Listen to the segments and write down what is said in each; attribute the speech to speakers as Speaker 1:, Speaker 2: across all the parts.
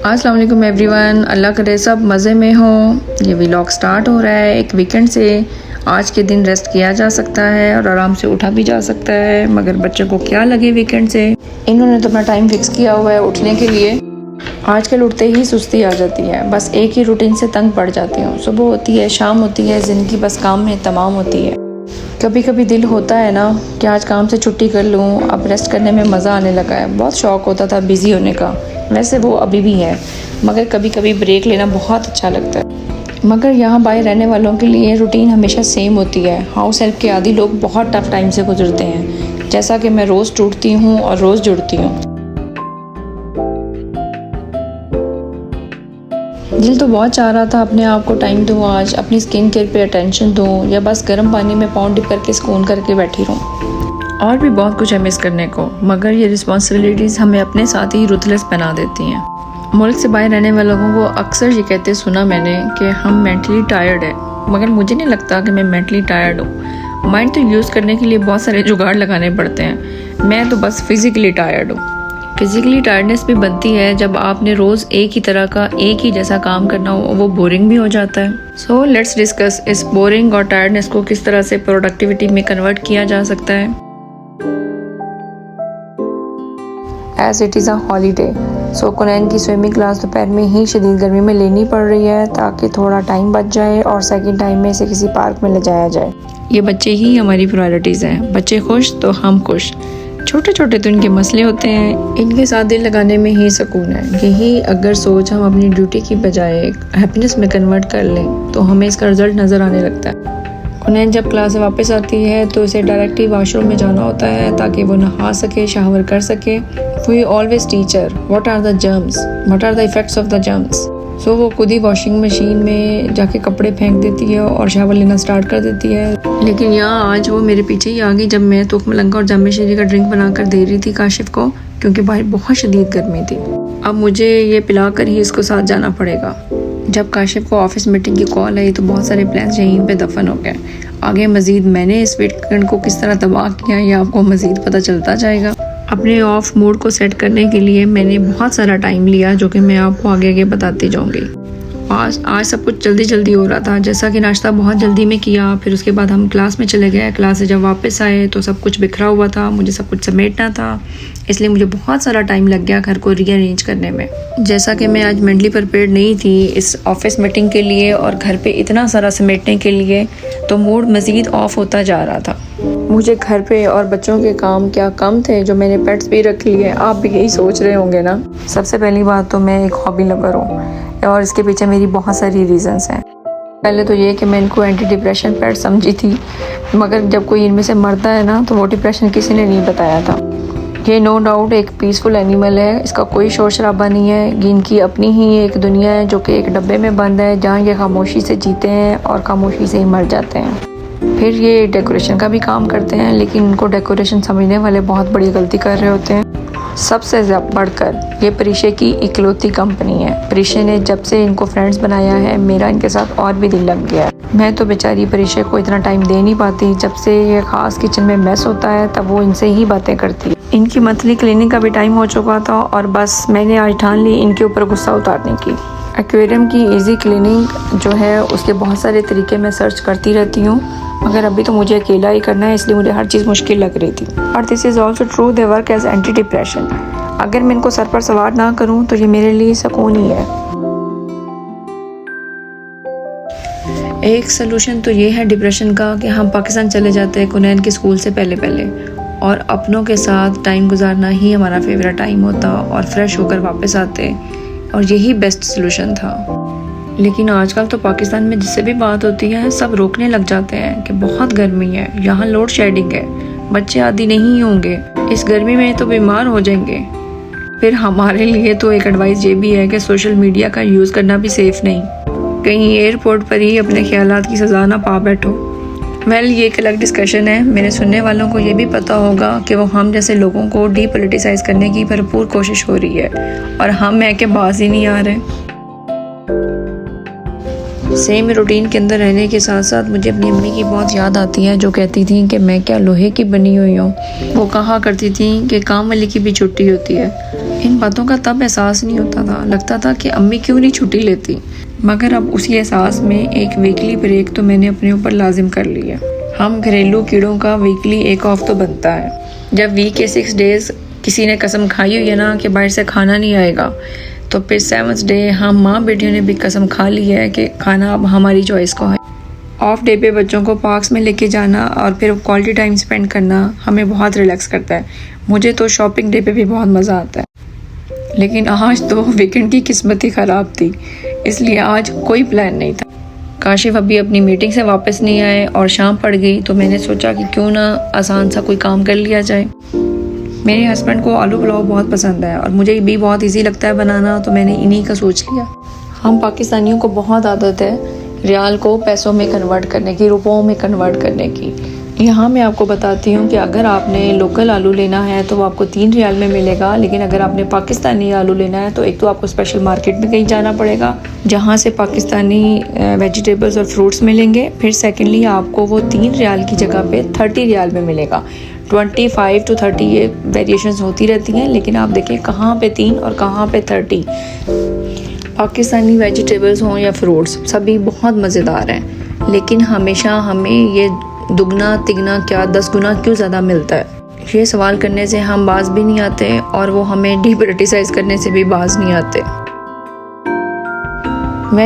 Speaker 1: अस्सलाम वालेकुम एवरीवन, अल्लाह करे सब मज़े में हो। ये व्लॉग स्टार्ट हो रहा है एक वीकेंड से। आज के दिन रेस्ट किया जा सकता है और आराम से उठा भी जा सकता है, मगर बच्चों को क्या लगे वीकेंड से। इन्होंने तो अपना टाइम फिक्स किया हुआ है उठने के लिए। आजकल उठते ही सुस्ती आ जाती है, बस एक ही रूटीन से तंग पड़ जाती हूँ। सुबह होती है, शाम होती है, ज़िंदगी बस काम में तमाम होती है। कभी कभी दिल होता है ना कि आज काम से छुट्टी कर लूँ, अब रेस्ट करने में मज़ा आने लगा है। बहुत शौक़ होता था बिज़ी होने का, वैसे वो अभी भी है, मगर कभी कभी ब्रेक लेना बहुत अच्छा लगता है। मगर यहाँ बाहर रहने वालों के लिए रूटीन हमेशा सेम होती है। हाउस हेल्प के आदी लोग बहुत टफ टाइम से गुजरते हैं, जैसा कि मैं रोज़ टूटती हूँ और रोज़ जुड़ती हूँ। दिल तो बहुत चाह रहा था अपने आप को टाइम दूँ, आज अपनी स्किन केयर पे अटेंशन दूँ, या बस गर्म पानी में पाँव डिप करके सुकून करके बैठी रहूँ। और भी बहुत कुछ है मिस करने को, मगर ये रिस्पॉन्सिबिलिटीज़ हमें अपने साथ ही रूथलेस बना देती हैं। मुल्क से बाहर रहने वाले लोगों को अक्सर ये कहते सुना मैंने कि हम मेंटली टायर्ड है, मगर मुझे नहीं लगता कि मैं मेंटली टायर्ड हूँ। माइंड तो यूज़ करने के लिए बहुत सारे जुगाड़ लगाने पड़ते हैं, मैं तो बस फिज़िकली टायर्ड हूँ। फिज़िकली टायर्डनेस भी बनती है जब आपने रोज़ एक ही तरह का एक ही जैसा काम करना हो, वो बोरिंग भी हो जाता है। सो लेट्स डिस्कस इस बोरिंग और टायर्डनेस को किस तरह से प्रोडक्टिविटी में कन्वर्ट किया जा सकता है। As it is a holiday, so Kunain की स्विमिंग क्लास दोपहर में ही शदीद गर्मी में लेनी पड़ रही है ताकि थोड़ा टाइम बच जाए और सेकंड टाइम में इसे किसी पार्क में ले जाया जाए। ये बच्चे ही हमारी प्रायोरिटीज़ हैं, बच्चे खुश तो हम खुश। छोटे छोटे तो इनके मसले होते हैं, इनके साथ दिल लगाने में ही सुकून है। यही अगर सोच हम अपनी ड्यूटी की बजाय हैप्पीनेस में कन्वर्ट कर लें तो हमें इसका रिजल्ट नज़र आने लगता है। कुनैन जब क्लास से वापस आती है तो उसे डायरेक्टली वॉशरूम में जाना होता है ताकि वो नहा सके, शावर कर सके। We always teach her what are the germs, what are the effects of the germs. So वो खुद ही वॉशिंग मशीन में जाके कपड़े फेंक देती है और शावर लेना स्टार्ट कर देती है। लेकिन यहाँ आज वो मेरे पीछे ही आ गई जब मैं तुख मलंगा और जामे शीरी का ड्रिंक बनाकर दे रही थी काशिफ को, क्योंकि बाहर बहुत शदीद गर्मी थी। अब मुझे ये पिलाकर ही इसको साथ जाना पड़ेगा। जब काशिफ को ऑफिस मीटिंग की कॉल आई तो बहुत सारे प्लान्स यहीं पे दफन हो गए। आगे मज़ीद मैंने इस वीकेंड को किस तरह तबाह किया ये आपको मज़ीद पता चलता जाएगा। अपने ऑफ मूड को सेट करने के लिए मैंने बहुत सारा टाइम लिया, जो कि मैं आपको आगे आगे बताती जाऊंगी। आज सब कुछ जल्दी जल्दी हो रहा था, जैसा कि नाश्ता बहुत जल्दी में किया, फिर उसके बाद हम क्लास में चले गए। क्लास से जब वापस आए तो सब कुछ बिखरा हुआ था, मुझे सब कुछ समेटना था, इसलिए मुझे बहुत सारा टाइम लग गया घर को रीअरेंज करने में। जैसा कि मैं आज मेंटली प्रिपेयर्ड नहीं थी इस ऑफिस मीटिंग के लिए और घर पे इतना सारा समेटने के लिए, तो मूड मज़ीद ऑफ होता जा रहा था। मुझे घर पे और बच्चों के काम क्या कम थे जो मैंने पेट्स भी रख लिए। आप भी यही सोच रहे होंगे ना। सबसे पहली बात तो मैं एक हॉबी लवर हूँ और इसके पीछे मेरी बहुत सारी रीज़न्स हैं। पहले तो ये कि मैं इनको एंटी डिप्रेशन पेट समझी थी, मगर जब कोई इनमें से मरता है ना तो वो डिप्रेशन किसी ने नहीं बताया था। ये नो डाउट एक पीसफुल एनिमल है, इसका कोई शोर शराबा नहीं है। इनकी अपनी ही एक दुनिया है जो कि एक डब्बे में बंद है, जहाँ ये खामोशी से जीते हैं और खामोशी से ही मर जाते हैं। फिर ये डेकोरेशन का भी काम करते हैं, लेकिन इनको डेकोरेशन समझने वाले बहुत बड़ी गलती कर रहे होते हैं। सबसे बढ़कर ये परिशे की इकलौती कंपनी है। परिशे ने जब से इनको फ्रेंड्स बनाया है, मेरा इनके साथ और भी दिल लग गया है। मैं तो बेचारी परिशे को इतना टाइम दे नहीं पाती। जब से ये ख़ास किचन में मेस होता है तब वो इनसे ही बातें करती है। इनकी मंथली क्लीनिंग का भी टाइम हो चुका था और बस मैंने आज ठान ली इनके ऊपर गुस्सा उतारने की। एक्वेरियम की इजी क्लीनिंग जो है उसके बहुत सारे तरीके मैं सर्च करती रहती हूँ, मगर अभी तो मुझे अकेला ही करना है, इसलिए मुझे हर चीज़ मुश्किल लग रही थी। और this is also true, they work as anti depression. अगर मैं इनको सर पर सवार ना करूँ तो ये मेरे लिए सुकून ही है। एक सलूशन तो ये है डिप्रेशन का कि हम पाकिस्तान चले जाते हैं कुनैन के स्कूल से पहले और अपनों के साथ टाइम गुजारना ही हमारा फेवरेट टाइम होता और फ्रेश होकर वापस आते, और यही बेस्ट सलूशन था। लेकिन आजकल तो पाकिस्तान में जिससे भी बात होती है सब रोकने लग जाते हैं कि बहुत गर्मी है, यहाँ लोड शेडिंग है, बच्चे आदि नहीं होंगे, इस गर्मी में तो बीमार हो जाएंगे। फिर हमारे लिए तो एक एडवाइस ये भी है कि सोशल मीडिया का यूज़ करना भी सेफ़ नहीं, कहीं एयरपोर्ट पर ही अपने ख्यालात की सज़ा ना पा बैठो। वेल ये एक अलग डिस्कशन है। मेरे सुनने वालों को ये भी पता होगा कि वो हम जैसे लोगों को डीपोलिटिसाइज करने की भरपूर कोशिश हो रही है और हम है कि बाज ही नहीं आ रहे। सेम रूटीन के अंदर रहने के साथ साथ मुझे अपनी अम्मी की बहुत याद आती है, जो कहती थी कि मैं क्या लोहे की बनी हुई हूँ। वो कहा करती थी कि काम वाली की भी छुट्टी होती है। इन बातों का तब एहसास नहीं होता था, लगता था कि अम्मी क्यों नहीं छुट्टी लेती, मगर अब उसी एहसास में एक वीकली ब्रेक तो मैंने अपने ऊपर लाजिम कर लिया। हम घरेलू कीड़ों का वीकली एक ऑफ तो बनता है। जब वीक के 6 डेज़ किसी ने कसम खाई हुई है ना कि बाहर से खाना नहीं आएगा, तो फिर 7th डे हम माँ बेटियों ने भी कसम खा ली है कि खाना अब हमारी चॉइस का है। ऑफ डे पे बच्चों को पार्क्स में लेके जाना और फिर क्वालिटी टाइम स्पेंड करना हमें बहुत रिलैक्स करता है। मुझे तो शॉपिंग डे पे भी बहुत मज़ा आता है। लेकिन आज तो वीकेंड की किस्मत ही ख़राब थी, इसलिए आज कोई प्लान नहीं था। काशिफ अभी अपनी मीटिंग से वापस नहीं आए और शाम पड़ गई, तो मैंने सोचा कि क्यों ना आसान सा कोई काम कर लिया जाए। मेरे हस्बैंड को आलू पुलाव बहुत पसंद है और मुझे भी बहुत इजी लगता है बनाना, तो मैंने इन्हीं का सोच लिया। हम पाकिस्तानियों को बहुत आदत है रियाल को पैसों में कन्वर्ट करने की, रुपयों में कन्वर्ट करने की। यहाँ मैं आपको बताती हूँ कि अगर आपने लोकल आलू लेना है तो वो आपको 3 रियाल में मिलेगा, लेकिन अगर आपने पाकिस्तानी आलू लेना है तो एक तो आपको स्पेशल मार्केट में कहीं जाना पड़ेगा जहाँ से पाकिस्तानी वेजिटेबल्स और फ्रूट्स मिलेंगे। फिर सेकेंडली आपको वो 3 रियाल की जगह पे 30 रियाल में मिलेगा। 25 to 30 ये वेरिएशंस होती रहती हैं, लेकिन आप देखें कहाँ पे 3 और कहाँ पे 30। पाकिस्तानी वेजिटेबल्स हों या फ्रूट्स सभी बहुत मज़ेदार हैं, लेकिन हमेशा हमें ये दुगना तिगना क्या 10 गुना क्यों ज़्यादा मिलता है, ये सवाल करने से हम बाज भी नहीं आते और वो हमें डिक्रिटिसाइज़ करने से भी बाज नहीं आते।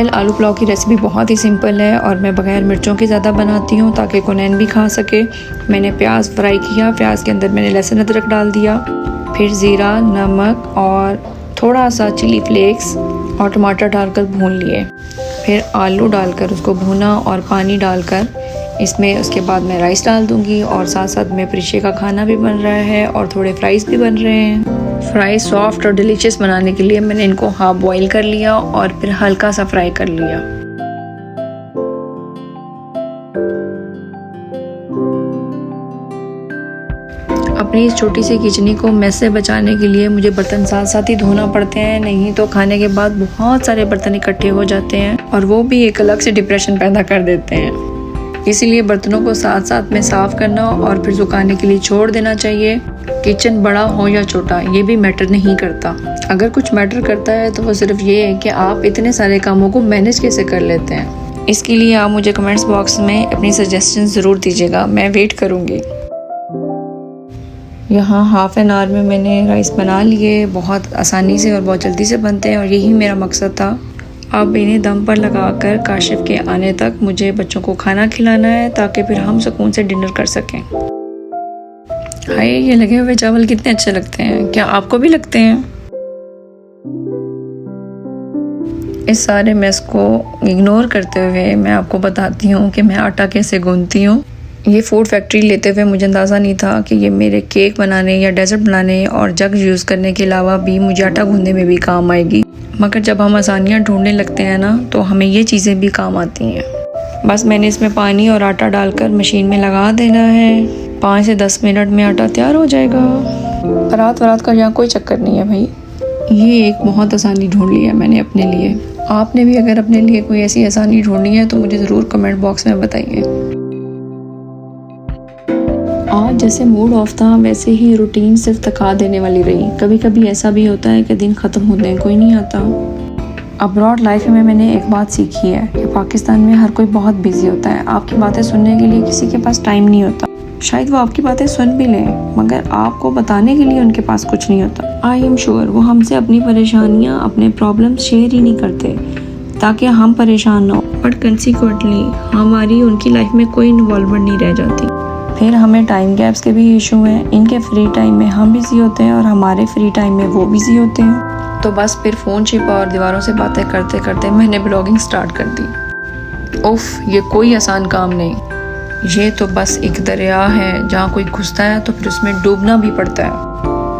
Speaker 1: आलू पुलाव की रेसिपी बहुत ही सिंपल है और मैं बगैर मिर्चों के ज़्यादा बनाती हूँ ताकि कुनैन भी खा सके। मैंने प्याज फ्राई किया, प्याज के अंदर मैंने लहसुन अदरक डाल दिया, फिर ज़ीरा, नमक और थोड़ा सा चिली फ्लेक्स और टमाटर डालकर भून लिए। फिर आलू डालकर उसको भूना और पानी डालकर इसमें उसके बाद मैं राइस डाल दूँगी और साथ साथ में प्रीशे का खाना भी बन रहा है और थोड़े फ्राइज़ भी बन रहे हैं। फ्राई सॉफ्ट और डिलीशियस बनाने के लिए मैंने इनको हाफ बॉईल कर लिया और फिर हल्का सा फ्राई कर लिया। अपनी इस छोटी सी किचनी को मैस से बचाने के लिए मुझे बर्तन साथ साथ ही धोना पड़ते हैं, नहीं तो खाने के बाद बहुत सारे बर्तन इकट्ठे हो जाते हैं और वो भी एक अलग से डिप्रेशन पैदा कर देते हैं। इसीलिए बर्तनों को साथ साथ में साफ़ करना और फिर सुखाने के लिए छोड़ देना चाहिए। किचन बड़ा हो या छोटा ये भी मैटर नहीं करता। अगर कुछ मैटर करता है तो वो सिर्फ ये है कि आप इतने सारे कामों को मैनेज कैसे कर लेते हैं। इसके लिए आप मुझे कमेंट्स बॉक्स में अपनी सजेशन ज़रूर दीजिएगा, मैं वेट करूँगी। यहाँ हाफ एन आवर में मैंने राइस बना लिए, बहुत आसानी से और बहुत जल्दी से बनते हैं और यही मेरा मकसद था। अब इन्हें दम पर लगाकर काशिफ के आने तक मुझे बच्चों को खाना खिलाना है ताकि फिर हम सुकून से डिनर कर सकें। हाय, ये लगे हुए चावल कितने अच्छे लगते हैं, क्या आपको भी लगते हैं? इस सारे मेस को इग्नोर करते हुए मैं आपको बताती हूँ कि मैं आटा कैसे गूंथती हूँ। ये फूड फैक्ट्री लेते हुए मुझे अंदाज़ा नहीं था कि ये मेरे केक बनाने या डेजर्ट बनाने और जग यूज़ करने के अलावा भी मुझे आटा गूंथने में भी काम आएगी। मगर जब हम आसानियाँ ढूंढने लगते हैं ना, तो हमें ये चीज़ें भी काम आती हैं। बस मैंने इसमें पानी और आटा डालकर मशीन में लगा देना है। 5 से 10 मिनट में आटा तैयार हो जाएगा। रात का यहाँ कोई चक्कर नहीं है भाई। ये एक बहुत आसानी ढूंढ ली है मैंने अपने लिए। आपने भी अगर अपने लिए कोई ऐसी आसानी ढूंढनी है तो मुझे ज़रूर कमेंट बॉक्स में बताइए। आज जैसे मूड ऑफ था वैसे ही रूटीन सिर्फ थका देने वाली रही। कभी कभी ऐसा भी होता है कि दिन ख़त्म होते हैं कोई नहीं आता। अब्रॉड लाइफ में मैंने एक बात सीखी है कि पाकिस्तान में हर कोई बहुत बिजी होता है। आपकी बातें सुनने के लिए किसी के पास टाइम नहीं होता। शायद वो आपकी बातें सुन भी लें, मगर आपको बताने के लिए उनके पास कुछ नहीं होता। आई एम श्योर वो हमसे अपनी परेशानियाँ, अपने प्रॉब्लम शेयर ही नहीं करते ताकि हम परेशान ना हो, बट कंसिक्वेंटली हमारी उनकी लाइफ में कोई इन्वॉल्वमेंट नहीं रह जाती। फिर हमें टाइम गैप्स के भी इशू हैं। इनके फ्री टाइम में हम बिज़ी होते हैं और हमारे फ्री टाइम में वो बिज़ी होते हैं। तो बस फिर फ़ोन छिपा और दीवारों से बातें करते करते मैंने ब्लॉगिंग स्टार्ट कर दी। उफ़, ये कोई आसान काम नहीं। ये तो बस एक दरिया है जहाँ कोई घुसता है तो फिर उसमें डूबना भी पड़ता है।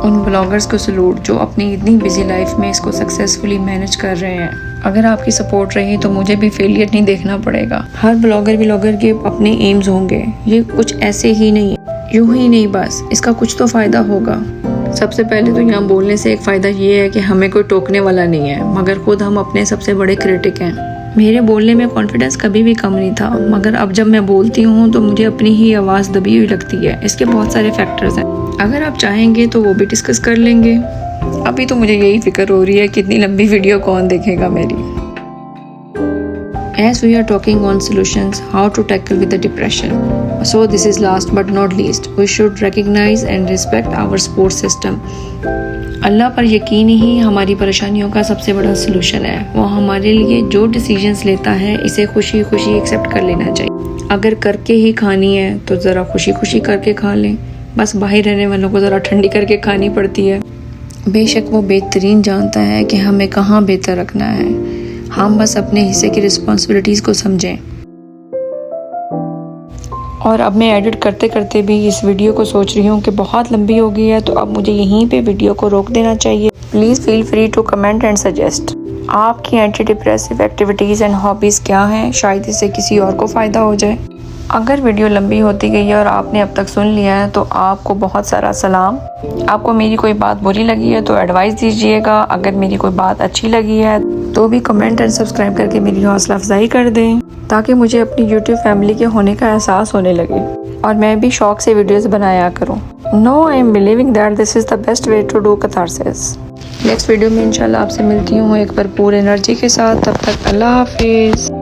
Speaker 1: उन ब्लॉगर्स को सलूट जो अपनी इतनी बिजी लाइफ में इसको सक्सेसफुली मैनेज कर रहे हैं। अगर आपकी सपोर्ट रही तो मुझे भी फेलियर नहीं देखना पड़ेगा। हर ब्लॉगर के अपने एम्स होंगे, ये कुछ ऐसे ही नहीं, यूं ही नहीं, बस इसका कुछ तो फ़ायदा होगा। सबसे पहले तो यहाँ बोलने से एक फ़ायदा ये है कि हमें कोई टोकने वाला नहीं है, मगर खुद हम अपने सबसे बड़े क्रिटिक हैं। मेरे बोलने में कॉन्फिडेंस कभी भी कम नहीं था, मगर अब जब मैं बोलती हूँ तो मुझे अपनी ही आवाज़ दबी हुई लगती है। इसके बहुत सारे फैक्टर्स हैं, अगर आप चाहेंगे तो वो भी डिस्कस कर लेंगे। अभी तो मुझे यही फिक्र हो रही है कि इतनी लंबी वीडियो कौन देखेगा मेरी। As we are talking on solutions, how to tackle with the depression. So this is last but not least, we should recognize and respect our support system. अल्लाह पर यकीन ही हमारी परेशानियों का सबसे बड़ा सलूशन है। वो हमारे लिए जो डिसीजंस लेता है इसे खुशी खुशी एक्सेप्ट कर लेना चाहिए। अगर करके ही खानी है तो ज़रा खुशी खुशी करके खा लें, बस बाहर रहने वालों को ज़रा ठंडी करके खानी पड़ती है। बेशक वो बेहतरीन जानता है कि हमें कहाँ बेहतर रखना है, हम बस अपने हिस्से की रिस्पॉन्सिबिलिटीज़ को समझें। और अब मैं एडिट करते करते भी इस वीडियो को सोच रही हूँ कि बहुत लंबी हो गई है, तो अब मुझे यहीं पे वीडियो को रोक देना चाहिए। Please feel free to comment and suggest आपकी anti depressive activities and hobbies क्या हैं, शायद इससे किसी और को फ़ायदा हो जाए। अगर वीडियो लंबी होती गई है और आपने अब तक सुन लिया है तो आपको बहुत सारा सलाम। आपको मेरी कोई बात बुरी लगी है तो एडवाइस दीजिएगा, अगर मेरी कोई बात अच्छी लगी है तो भी कमेंट एंड सब्सक्राइब करके मेरी हौसला अफजाई कर दें, ताकि मुझे अपनी यूट्यूब फैमिली के होने का एहसास होने लगे और मैं भी शौक से वीडियोस बनाया करूं। No, I am believing that this is the best way to do catharsis. Next video में इंशाल्लाह आपसे मिलती हूँ एक भरपूर एनर्जी के साथ। तब तक अल्लाह हाफिज़।